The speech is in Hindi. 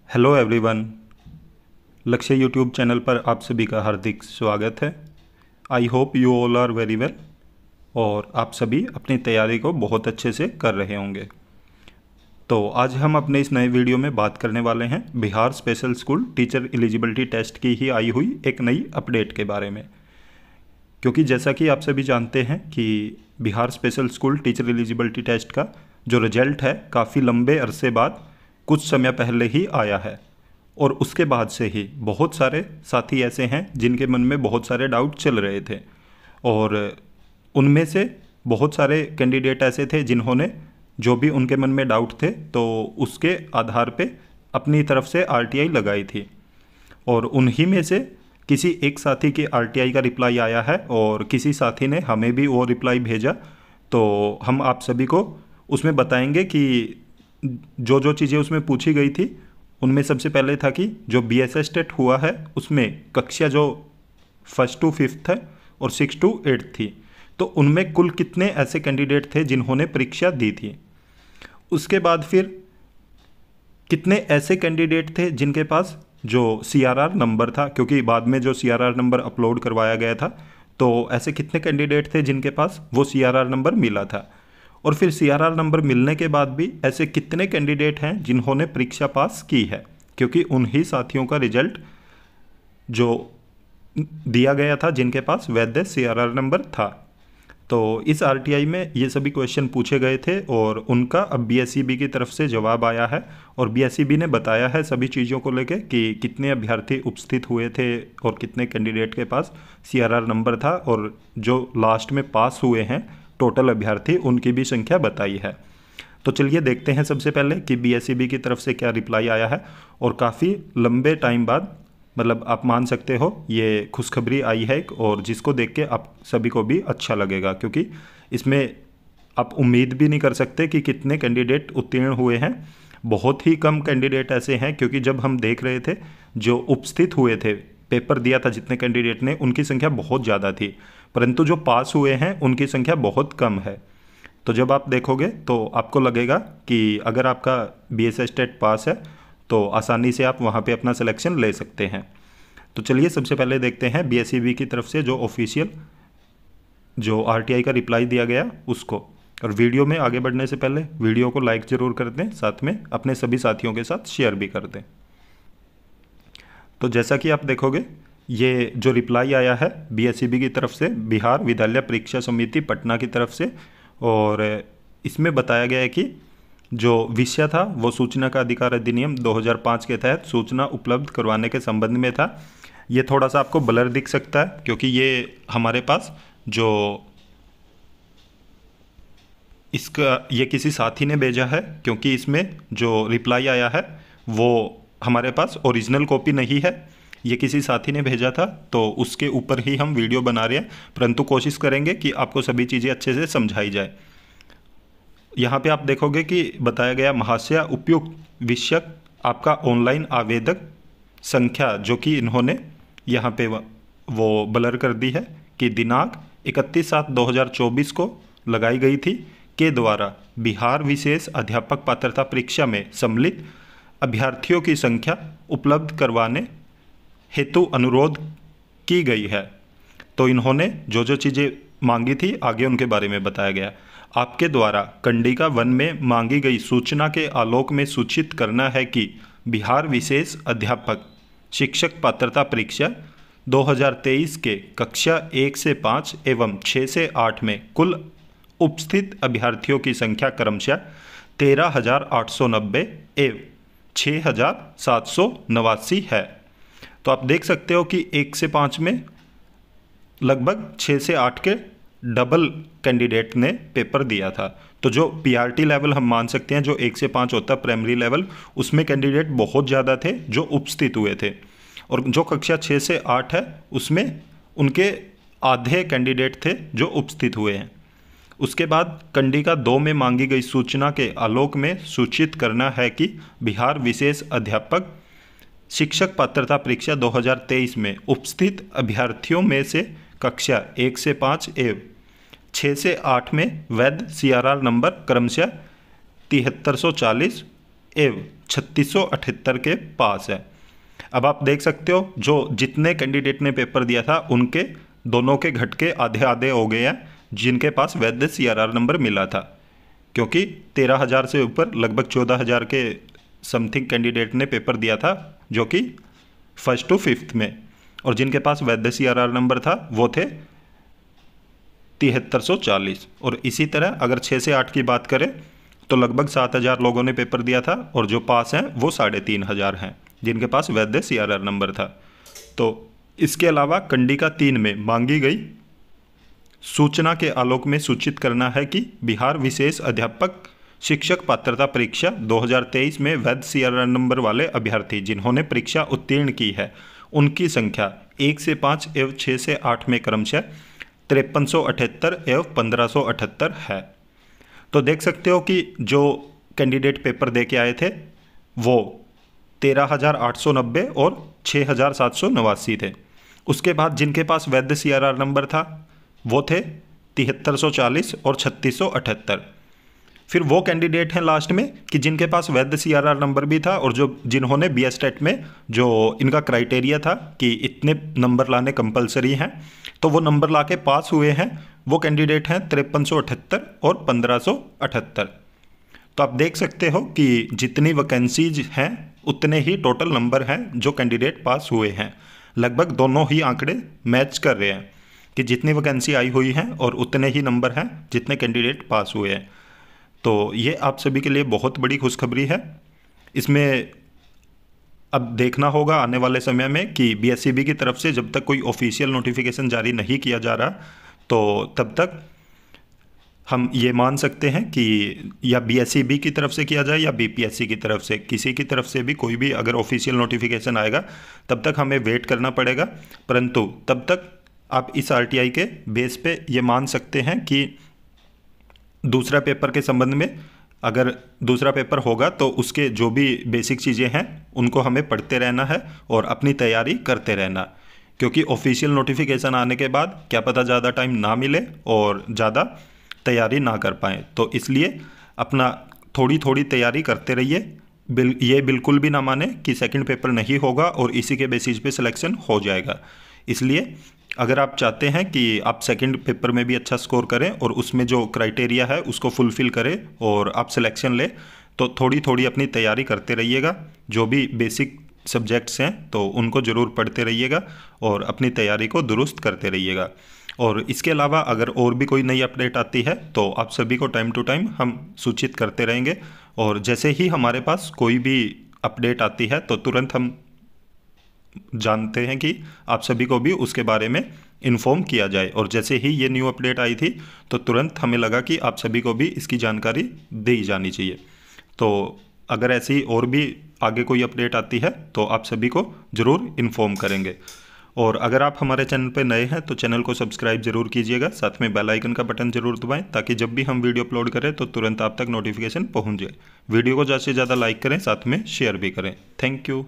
Hello everyone. Lakshya YouTube channel पर आप सभी का हार्दिक स्वागत है। I hope you all are very well और आप सभी अपनी तैयारी को बहुत अच्छे से कर रहे होंगे। तो आज हम अपने इस नए वीडियो में बात करने वाले हैं Bihar special school teacher eligibility test की ही आई हुई एक नई अपडेट के बारे में। क्योंकि जैसा कि आप सभी जानते हैं कि Bihar special school teacher eligibility test का जो रिजल्ट है काफ़ी लंबे अरसे बाद कुछ समय पहले ही आया है और उसके बाद से ही बहुत सारे साथी ऐसे हैं जिनके मन में बहुत सारे डाउट चल रहे थे और उनमें से बहुत सारे कैंडिडेट ऐसे थे जिन्होंने जो भी उनके मन में डाउट थे तो उसके आधार पे अपनी तरफ से आरटीआई लगाई थी और उन्हीं में से किसी एक साथी के आरटीआई का रिप्लाई आया है और किसी साथी ने हमें भी वो रिप्लाई भेजा। तो हम आप सभी को उसमें बताएंगे कि जो जो चीज़ें उसमें पूछी गई थी उनमें सबसे पहले था कि जो बीएसएस टेट हुआ है उसमें कक्षा जो 1st to 5th है और 6th to 8th थी, तो उनमें कुल कितने ऐसे कैंडिडेट थे जिन्होंने परीक्षा दी थी। उसके बाद फिर कितने ऐसे कैंडिडेट थे जिनके पास जो सीआरआर नंबर था, क्योंकि बाद में जो सीआरआर नंबर अपलोड करवाया गया था तो ऐसे कितने कैंडिडेट थे जिनके पास वो सीआरआर नंबर मिला था। और फिर सीआरआर नंबर मिलने के बाद भी ऐसे कितने कैंडिडेट हैं जिन्होंने परीक्षा पास की है, क्योंकि उन्हीं साथियों का रिजल्ट जो दिया गया था जिनके पास वैध सीआरआर नंबर था। तो इस आरटीआई में ये सभी क्वेश्चन पूछे गए थे और उनका अब बीएसईबी की तरफ से जवाब आया है और बीएसईबी ने बताया है सभी चीज़ों को लेके कि कितने अभ्यर्थी उपस्थित हुए थे और कितने कैंडिडेट के पास सीआरआर नंबर था और जो लास्ट में पास हुए हैं टोटल अभ्यर्थी उनकी भी संख्या बताई है। तो चलिए देखते हैं सबसे पहले कि बीएसईबी की तरफ से क्या रिप्लाई आया है। और काफ़ी लंबे टाइम बाद, मतलब आप मान सकते हो ये खुशखबरी आई है और जिसको देख के आप सभी को भी अच्छा लगेगा, क्योंकि इसमें आप उम्मीद भी नहीं कर सकते कि कितने कैंडिडेट उत्तीर्ण हुए हैं। बहुत ही कम कैंडिडेट ऐसे हैं, क्योंकि जब हम देख रहे थे जो उपस्थित हुए थे, पेपर दिया था जितने कैंडिडेट ने, उनकी संख्या बहुत ज़्यादा थी, परंतु जो पास हुए हैं उनकी संख्या बहुत कम है। तो जब आप देखोगे तो आपको लगेगा कि अगर आपका बीएसएस टेट पास है तो आसानी से आप वहाँ पे अपना सिलेक्शन ले सकते हैं। तो चलिए सबसे पहले देखते हैं बीएसईबी की तरफ से जो ऑफिशियल जो आरटीआई का रिप्लाई दिया गया उसको। और वीडियो में आगे बढ़ने से पहले वीडियो को लाइक ज़रूर कर दें, साथ में अपने सभी साथियों के साथ शेयर भी कर दें। तो जैसा कि आप देखोगे ये जो रिप्लाई आया है बीएसईबी की तरफ से बिहार विद्यालय परीक्षा समिति पटना की तरफ से, और इसमें बताया गया है कि जो विषय था वो सूचना का अधिकार अधिनियम 2005 के तहत सूचना उपलब्ध करवाने के संबंध में था। ये थोड़ा सा आपको ब्लर दिख सकता है क्योंकि ये हमारे पास जो इसका ये किसी साथी ने भेजा है, क्योंकि इसमें जो रिप्लाई आया है वो हमारे पास ओरिजिनल कॉपी नहीं है, ये किसी साथी ने भेजा था, तो उसके ऊपर ही हम वीडियो बना रहे हैं, परंतु कोशिश करेंगे कि आपको सभी चीज़ें अच्छे से समझाई जाए। यहाँ पे आप देखोगे कि बताया गया महाशय उपयुक्त विषय आपका ऑनलाइन आवेदक संख्या, जो कि इन्होंने यहाँ पे वो ब्लर कर दी है कि दिनांक 31/7/2024 को लगाई गई थी, के द्वारा बिहार विशेष अध्यापक पात्रता परीक्षा में सम्मिलित अभ्यर्थियों की संख्या उपलब्ध करवाने हेतु अनुरोध की गई है। तो इन्होंने जो जो चीज़ें मांगी थी आगे उनके बारे में बताया गया। आपके द्वारा कंडिका वन में मांगी गई सूचना के आलोक में सूचित करना है कि बिहार विशेष अध्यापक शिक्षक पात्रता परीक्षा 2023 के कक्षा 1 से 5 एवं 6 से 8 में कुल उपस्थित अभ्यर्थियों की संख्या क्रमशः 13,890 एवं 6,789 है। तो आप देख सकते हो कि 1 से 5 में लगभग 6 से 8 के डबल कैंडिडेट ने पेपर दिया था। तो जो पीआरटी लेवल हम मान सकते हैं जो 1 से 5 होता है प्राइमरी लेवल, उसमें कैंडिडेट बहुत ज़्यादा थे जो उपस्थित हुए थे, और जो कक्षा 6 से 8 है उसमें उनके आधे कैंडिडेट थे जो उपस्थित हुए हैं। उसके बाद कंडिका 2 में मांगी गई सूचना के आलोक में सूचित करना है कि बिहार विशेष अध्यापक शिक्षक पात्रता परीक्षा 2023 में उपस्थित अभ्यर्थियों में से कक्षा 1 से 5 एवं 6 से 8 में वैध सीआरआर नंबर क्रमशः 7340 एवं 3678 के पास है। अब आप देख सकते हो जो जितने कैंडिडेट ने पेपर दिया था उनके दोनों के घटके आधे आधे हो गए हैं जिनके पास वैध CRR नंबर मिला था, क्योंकि 13,000 से ऊपर लगभग 14,000 के समथिंग कैंडिडेट ने पेपर दिया था जो कि 1st to 5th में, और जिनके पास वैध CRR नंबर था वो थे 7340। और इसी तरह अगर 6 से 8 की बात करें तो लगभग 7,000 लोगों ने पेपर दिया था और जो पास हैं वो 3,500 हैं जिनके पास वैध CRR नंबर था। तो इसके अलावा कंडिका 3 में मांगी गई सूचना के आलोक में सूचित करना है कि बिहार विशेष अध्यापक शिक्षक पात्रता परीक्षा 2023 में वैध CRR नंबर वाले अभ्यर्थी जिन्होंने परीक्षा उत्तीर्ण की है उनकी संख्या 1 से 5 एवं 6 से 8 में क्रमशः 5378 एवं 1578 है। तो देख सकते हो कि जो कैंडिडेट पेपर दे के आए थे वो 13,890 और 6,789 थे। उसके बाद जिनके पास वैध CRR नंबर था वो थे 7340 और 3678। फिर वो कैंडिडेट हैं लास्ट में कि जिनके पास वैध CRR नंबर भी था और जो जिन्होंने BSTET में जो इनका क्राइटेरिया था कि इतने नंबर लाने कंपलसरी हैं तो वो नंबर लाके पास हुए हैं, वो कैंडिडेट हैं 5378 और 1578। तो आप देख सकते हो कि जितनी वैकेंसीज हैं उतने ही टोटल नंबर हैं जो कैंडिडेट पास हुए हैं। लगभग दोनों ही आंकड़े मैच कर रहे हैं कि जितनी वैकेंसी आई हुई हैं और उतने ही नंबर हैं जितने कैंडिडेट पास हुए हैं। तो ये आप सभी के लिए बहुत बड़ी खुशखबरी है। इसमें अब देखना होगा आने वाले समय में कि BSEB की तरफ से जब तक कोई ऑफिशियल नोटिफिकेशन जारी नहीं किया जा रहा तो तब तक हम ये मान सकते हैं कि या BSEB की तरफ से किया जाए या BPSC की तरफ से, किसी की तरफ से भी कोई भी अगर ऑफिशियल नोटिफिकेशन आएगा तब तक हमें वेट करना पड़ेगा। परंतु तब तक आप इस RTI के बेस पे ये मान सकते हैं कि दूसरा पेपर के संबंध में अगर दूसरा पेपर होगा तो उसके जो भी बेसिक चीज़ें हैं उनको हमें पढ़ते रहना है और अपनी तैयारी करते रहना, क्योंकि ऑफिशियल नोटिफिकेशन आने के बाद क्या पता ज़्यादा टाइम ना मिले और ज़्यादा तैयारी ना कर पाएँ। तो इसलिए अपना थोड़ी थोड़ी तैयारी करते रहिए। ये बिल्कुल भी ना माने कि सेकंड पेपर नहीं होगा और इसी के बेसिस पे सिलेक्शन हो जाएगा। इसलिए अगर आप चाहते हैं कि आप सेकंड पेपर में भी अच्छा स्कोर करें और उसमें जो क्राइटेरिया है उसको फुलफ़िल करें और आप सिलेक्शन लें तो थोड़ी थोड़ी अपनी तैयारी करते रहिएगा। जो भी बेसिक सब्जेक्ट्स हैं तो उनको ज़रूर पढ़ते रहिएगा और अपनी तैयारी को दुरुस्त करते रहिएगा। और इसके अलावा अगर और भी कोई नई अपडेट आती है तो आप सभी को टाइम टू टाइम हम सूचित करते रहेंगे, और जैसे ही हमारे पास कोई भी अपडेट आती है तो तुरंत हम जानते हैं कि आप सभी को भी उसके बारे में इन्फॉर्म किया जाए। और जैसे ही ये न्यू अपडेट आई थी तो तुरंत हमें लगा कि आप सभी को भी इसकी जानकारी दी जानी चाहिए। तो अगर ऐसी और भी आगे कोई अपडेट आती है तो आप सभी को ज़रूर इन्फॉर्म करेंगे। और अगर आप हमारे चैनल पर नए हैं तो चैनल को सब्सक्राइब जरूर कीजिएगा, साथ में बेल आइकन का बटन जरूर दबाएं ताकि जब भी हम वीडियो अपलोड करें तो तुरंत आप तक नोटिफिकेशन पहुंच जाए। वीडियो को ज़्यादा से ज़्यादा लाइक करें, साथ में शेयर भी करें। Thank you.